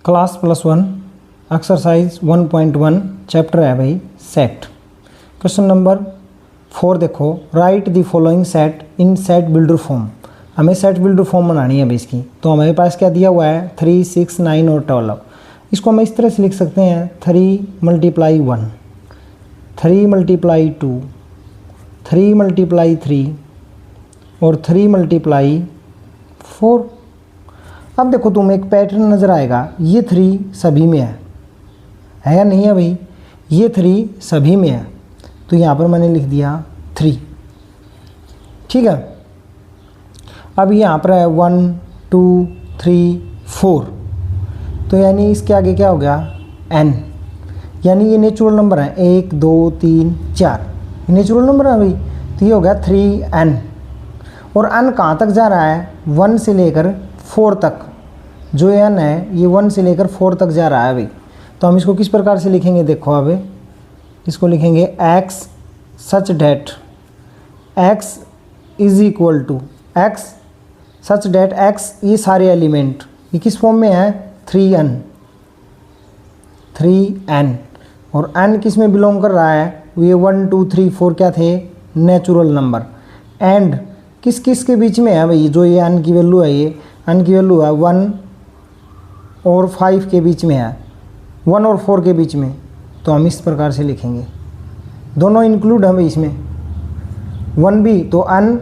Class +1 exercise 1.1 chapter है भाई set. Question number 4 देखो, right the following set in set builder form. हमें set builder form बनानी है भाई इसकी। तो हमारे पास क्या दिया हुआ है 3, 6, 9 और 12। इसको हम इस तरह से लिख सकते हैं 3 × 1, 3 × 2, 3 × 3 और 3 × 4। अब देखो तुम्हें एक पैटर्न नज़र आएगा, ये 3 सभी में है या नहीं है भाई? ये 3 सभी में है, तो यहाँ पर मैंने लिख दिया 3। ठीक है। अब यहाँ पर है 1, 2, 3, 4, तो यानी इसके आगे क्या हो गया n, यानी ये नेचुरल नंबर है 1, 2, 3, 4, ये नेचुरल नंबर है भाई। तो ये हो गया 3n। और n कहाँ तक जा रहा है? 1 से लेकर 4 तक। जो n है ये 1 से लेकर 4 तक जा रहा है भाई। तो हम इसको किस प्रकार से लिखेंगे? देखो अब इसको लिखेंगे x such that x is equal to x such that x, ये सारे एलिमेंट ये किस फॉर्म में है? 3n। और n किस में बिलोंग कर रहा है? ये 1, 2, 3, 4 क्या थे? Natural number. एंड किस किस के बीच में है भाई? जो ये n की वैल्यू है, ये n की वैल्यू है 1 और 5 के बीच में है, 1 और 4 के बीच में। तो हम इस प्रकार से लिखेंगे, दोनों इंक्लूड है भाई इसमें। 1 भी तो n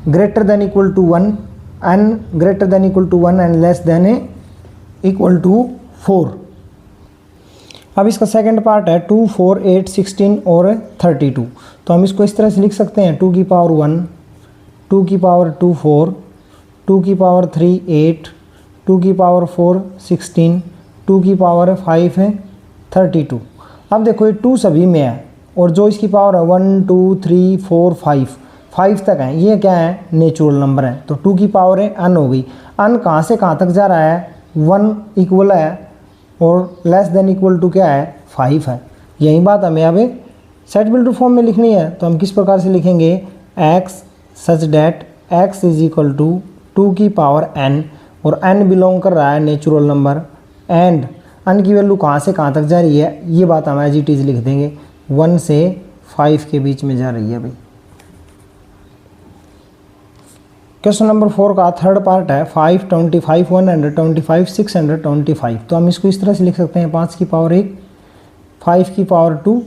greater than equal to 1, n greater than equal to 1 and less than equal to 4। अब इसका सेकंड पार्ट है 2, 4, 8, 16 और 32। तो हम इसको इस तरह से लिख सकते हैं 2 की पावर 1, 2 की पावर 2 4, 2 की पावर 3 8, 2 की पावर 4 16, 2 की पावर 5 है 32। अब देखो ये 2 सभी में है, और जो इसकी पावर है 1, 2, 3, 4, 5 तक है, ये क्या है? नेचुरल नंबर है। तो 2 की पावर है n हो गई। n कहाँ से कहाँ तक जा रहा है? 1 इक्वल है और लेस देन इक्वल टू क्या है? 5 है। यही बात हमें अब सेट बिल्डर फॉर्म में लिखनी है। तो हम किस प्रकार से लिखेंगे? x such that x is equal to 2 की पावर n, और n बिलोंग कर रहा है नेचुरल नंबर, एंड n की वैल्यू कहाँ से कहाँ तक जा रही है? ये बात हम एज इट इज़ लिख देंगे, 1 से 5 के बीच में जा रही है भाई। क्वेश्चन नंबर 4 का थर्ड पार्ट है 5, 25, 125, 625। तो हम इसको इस तरह से लिख सकते हैं 5 की पावर 1, 5 की पावर 2,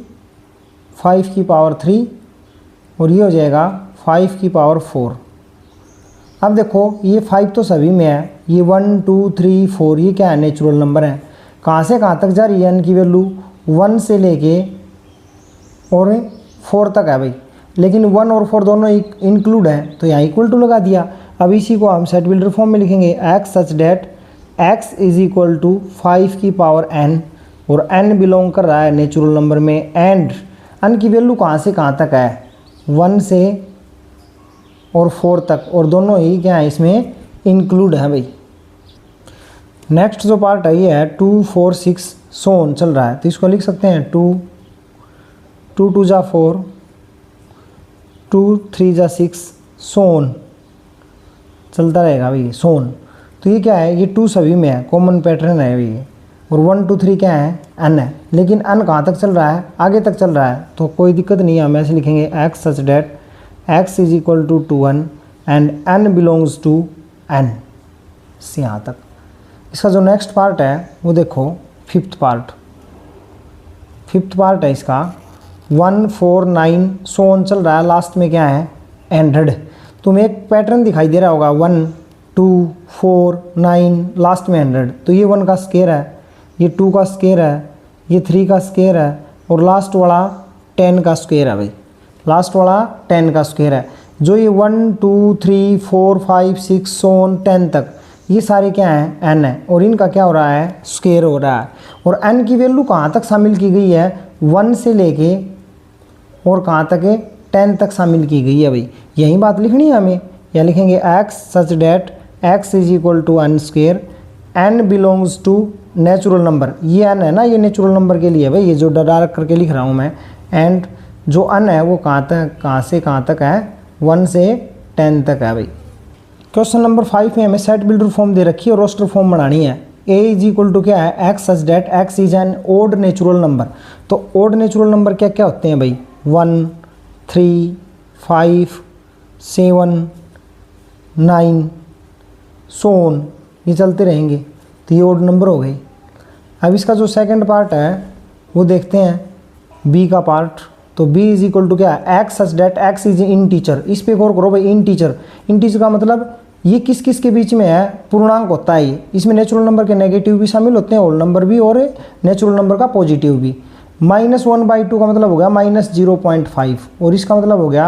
5 की पावर 3 और ये हो जाएगा 5 की पावर 4। अब देखो ये 5 तो सभी में है, ये 1, 2, 3, 4 ये क्या है? नेचुरल नंबर है। कहाँ से कहाँ तक जा रही है n की वैल्यू? 1 से लेके और 4 तक है भाई, लेकिन 1 और 4 दोनों इंक्लूड हैं, तो यहाँ इक्वल टू लगा दिया। अब इसी को हम सेट बिल्डर फॉर्म में लिखेंगे x such that x is equal to 5 की पावर n, और n बिलोंग कर रहा है नेचुरल नंबर में, एंड n की वैल्यू कहाँ से कहाँ तक है? 1 से और 4 तक, और दोनों ही क्या है इसमें इंक्लूड है भाई। नेक्स्ट जो पार्ट है ये है 2, 4, 6 सोन चल रहा है। तो इसको लिख सकते हैं 2, 2 2 जा 4, 2 3 जा 6 सोन चलता रहेगा भाई सोन। तो ये क्या है? ये 2 सभी में है, कॉमन पैटर्न है ये। और 1, 2, 3 क्या है? n है, लेकिन n कहाँ तक चल रहा है? आगे तक चल रहा है, तो कोई दिक्कत नहीं है। हम ऐसे लिखेंगे x such that x is equal to 1 and n belongs to n से यहाँ तक। इसका जो नेक्स्ट पार्ट है वो देखो फिफ्थ पार्ट है इसका 1, 4, 9 सोन चल रहा है, लास्ट में क्या है? 100। तुम्हें एक पैटर्न दिखाई दे रहा होगा 1, 2, 4, 9 लास्ट में 100। तो ये 1 का स्क्वायर है, ये 2 का स्क्वायर है, ये 3 का स्क्वायर है, और लास्ट वाला 10 का स्क्वायर है भाई। लास्ट वाला 10 का स्क्वायर है। जो ये 1, 2, 3, 4, 5, 6 सोन 10 तक ये सारे क्या हैं? n है, और इनका क्या हो रहा है? स्क्वायर हो रहा है। और n की वैल्यू कहाँ तक शामिल की गई है? 1 से लेके और कहाँ तक है? 10 तक शामिल की गई है भाई। यही बात लिखनी है हमें, या लिखेंगे x such that x is equal to n square, n belongs to natural number. ये n है ना, ये नेचुरल नंबर के लिए भाई, ये जो डायरेक्ट करके लिख रहा हूँ मैं। एंड जो n है वो कहाँ से कहाँ तक है? 1 से 10 तक है भाई। क्वेश्चन नंबर 5 में हमें सेट बिल्डर फॉर्म दे रखी है और रोस्टर फॉर्म बनानी है। ए इज इक्वल टू क्या है, x such that x is an odd natural number. तो ओड नेचुरल नंबर क्या क्या होते हैं भाई, 1, 3, 5, 7, 9 सो ऑन, ये चलते रहेंगे, तो ये ओड नंबर हो गई। अब इसका जो सेकंड पार्ट है वो देखते हैं बी का पार्ट। तो b इज इक्वल टू क्या है, x such that x is integer. इस पे गौर करो भाई, इन टीचर, इन टीचर का मतलब ये किस किस के बीच में है, पूर्णांक होता है ये। इसमें नेचुरल नंबर के नेगेटिव भी शामिल होते हैं, होल नंबर भी, और नेचुरल नंबर का पॉजिटिव भी। -1/2 का मतलब हो गया -0.5, और इसका मतलब हो गया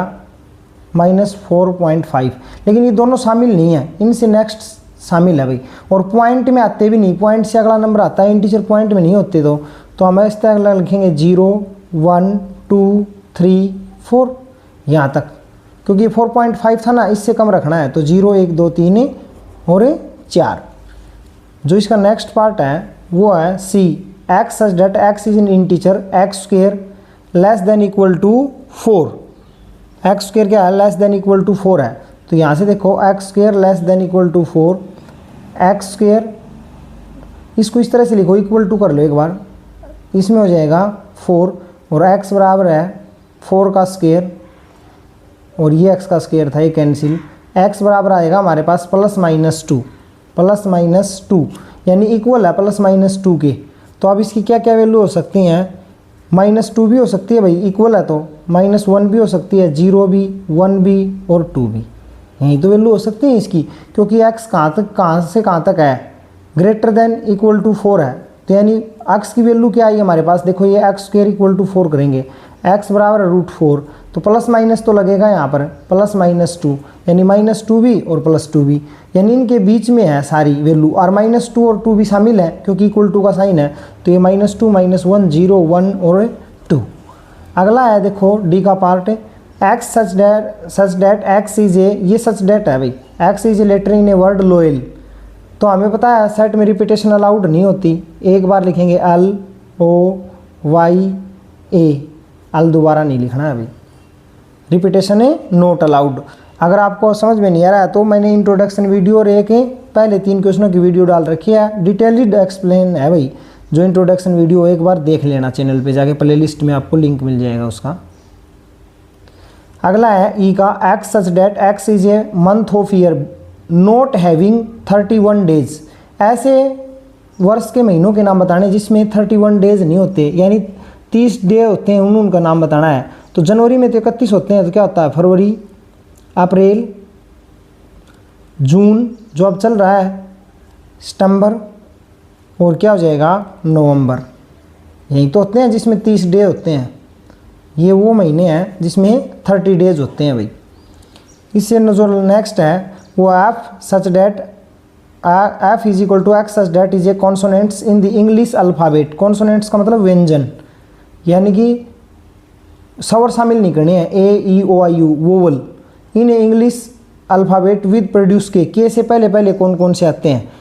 -4.5। लेकिन ये दोनों शामिल नहीं है, इनसे नेक्स्ट शामिल है भाई, और पॉइंट में आते भी नहीं, पॉइंट से अगला नंबर आता है, इंटीजर पॉइंट में नहीं होते। तो हम इस तरह अगला लिखेंगे 0, 1, 2, 3, 4 यहाँ तक, क्योंकि 4.5 था ना, इससे कम रखना है। तो 0, 1, 2, 3 और 4। जो इसका नेक्स्ट पार्ट है वो है c, x such that x is integer x square less than equal to 4। X square क्या है, लेस देन इक्वल टू 4 है। तो यहाँ से देखो x square less than equal to 4, x square, इसको इस तरह से लिखो, इक्वल टू कर लो एक बार, इसमें हो जाएगा 4, और x बराबर है 4 का स्क्वायर, और ये x का स्क्वायर था, ये कैंसिल। x बराबर आएगा हमारे पास +-2, +-2 यानी इक्वल है +-2 के। तो अब इसकी क्या क्या वैल्यू हो सकती हैं, -2 भी हो सकती है भाई, इक्वल है तो, -1 भी हो सकती है, 0 भी, 1 भी और 2 भी, यही तो वैल्यू हो सकती है इसकी, क्योंकि x कहाँ से कहाँ तक है, ग्रेटर देन इक्वल टू 4 है। तो यानी x की वैल्यू क्या आई हमारे पास, देखो ये x स्क्वायर इक्वल टू 4 करेंगे, x बराबर है √4, तो प्लस माइनस तो लगेगा यहाँ पर, +-2 यानी -2 भी और +2 भी, यानी इनके बीच में है सारी वैल्यू, और -2 और 2 भी शामिल है क्योंकि इक्वल टू का साइन है। तो ये -2, -1, 0, 1 और 2। अगला है देखो डी का part, x such that x is a, ये सच डेट है भाई, x is a letter in a word loyal. तो हमें पता है सेट में रिपीटेशन अलाउड नहीं होती, एक बार लिखेंगे LOYA, अल दोबारा नहीं लिखना है अभी, रिपीटेशन है नोट अलाउड। अगर आपको समझ में नहीं आ रहा है तो मैंने इंट्रोडक्शन वीडियो और एक पहले 3 क्वेश्चनों की वीडियो डाल रखी है, डिटेल्ड एक्सप्लेन है भाई, जो इंट्रोडक्शन वीडियो एक बार देख लेना, चैनल पे जाके प्लेलिस्ट में आपको लिंक मिल जाएगा उसका। अगला है ई का, x such that x is a month of year not having 31 days. ऐसे वर्ष के महीनों के नाम बताने जिसमें 31 डेज नहीं होते, यानी 30 डे होते हैं, उनका नाम बताना है। तो जनवरी में तो 31 होते हैं, तो क्या होता है, फरवरी, अप्रैल, जून जो अब चल रहा है, सितंबर, और क्या हो जाएगा नवंबर। यही तो होते हैं जिसमें 30 डे होते हैं, ये वो महीने हैं जिसमें 30 डेज होते हैं भाई। इससे जो नेक्स्ट है वो F such that F is equal to x such that is a consonants in the English alphabet. Consonants का मतलब व्यंजन, यानी कि स्वर शामिल नहीं करने हैं, A, E, O, I, U vowel in English alphabet with produce के से पहले पहले कौन कौन से आते हैं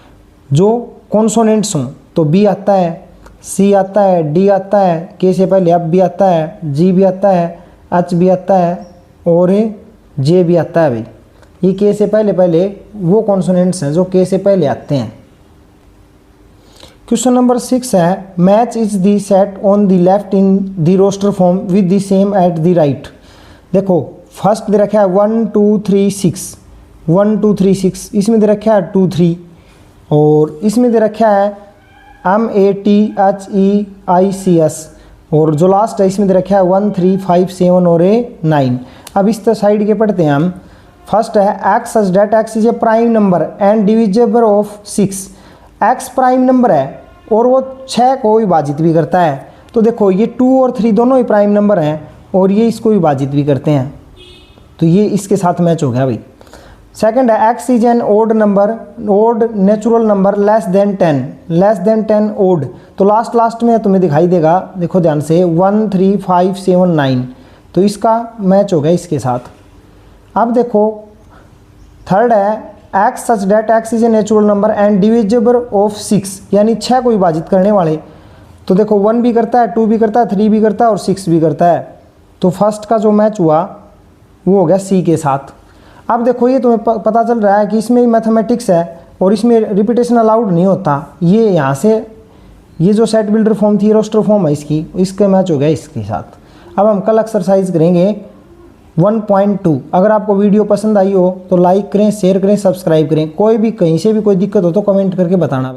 जो कॉन्सोनेंट्स हों। तो B आता है, C आता है, D आता है, के से पहले F भी आता है, G भी आता है, H भी आता है और J भी आता है भाई। ये के से पहले पहले वो कॉन्सोनेंट्स हैं जो के से पहले आते हैं। क्वेश्चन नंबर 6 है, match is the set on the left in the roster form with the same at the right. देखो फर्स्ट दे रखा है 1 2 3 6, 1 2 3 6, इसमें दे रखा है 2 3, और इसमें दे रखा है MATHEICS, और जो लास्ट है इसमें दे रखा है 1 3 5 7 और 9। अब इस साइड के पढ़ते हैं हम। फर्स्ट है x such that x is a prime number and divisible of 6। X prime number है और वो 6 को विभाजित भी करता है। तो देखो ये 2 और 3 दोनों ही प्राइम नंबर हैं और ये इसको विभाजित भी करते हैं, तो ये इसके साथ मैच हो गया भाई। सेकंड है x is an odd number, odd natural number less than 10 odd. तो लास्ट में तुम्हें दिखाई देगा, देखो ध्यान से 1 3 5 7 9, तो इसका मैच हो गया इसके साथ। अब देखो थर्ड है x such that x is a natural number and divisible of 6, यानी 6 को विभाजित करने वाले। तो देखो 1 भी करता है, 2 भी करता है, 3 भी करता है और 6 भी करता है। तो फर्स्ट का जो मैच हुआ वो हो गया सी के साथ। अब देखो ये तुम्हें पता चल रहा है कि इसमें भी मैथमेटिक्स है, और इसमें रिपीटेशन अलाउड नहीं होता। ये यहाँ से ये जो सेट बिल्डर फॉर्म थी रोस्टर फॉर्म है इसका मैच हो गया इसके साथ। अब हम कल एक्सरसाइज करेंगे 1.2। अगर आपको वीडियो पसंद आई हो तो लाइक करें, शेयर करें, सब्सक्राइब करें। कोई भी कहीं से भी कोई दिक्कत हो तो कमेंट करके बताना।